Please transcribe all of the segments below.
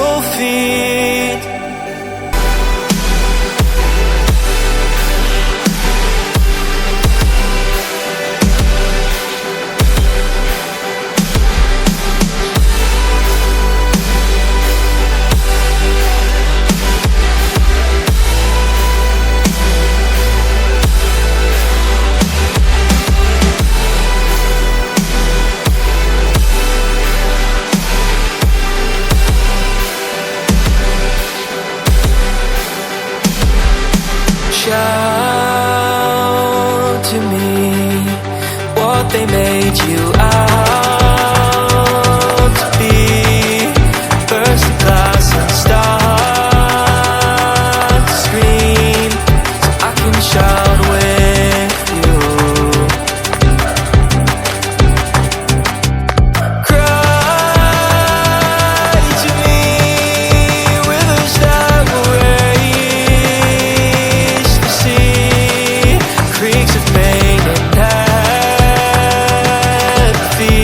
your feet. Shout to me what they made you out to be. Burst the glass and start to scream, so I can shout with you. Cry to me with a stab away. Creeks of Maine and empathy,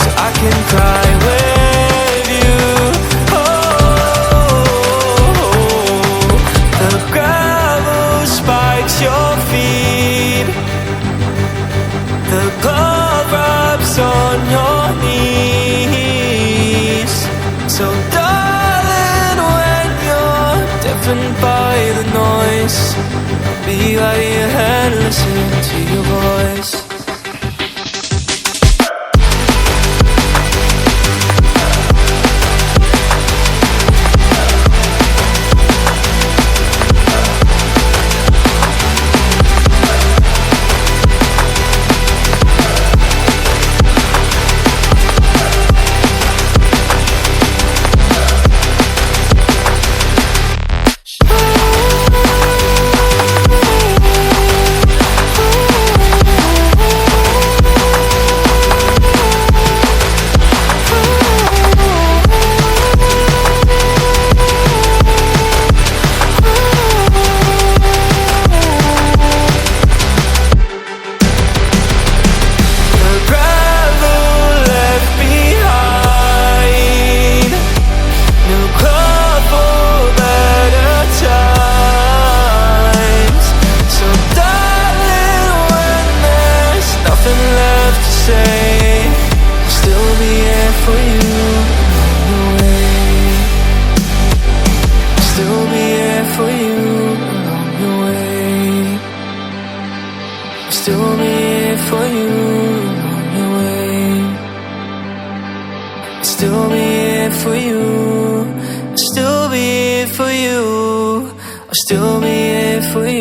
so I can cry with you. Oh, the gravel spikes your feet, the blood rubs on your knees. So darling, when you're deafened by the noise, be by your hand, listen to your voice. Still be here for you along the way. Still be here for you. Still be here for you. I'll still be here for you.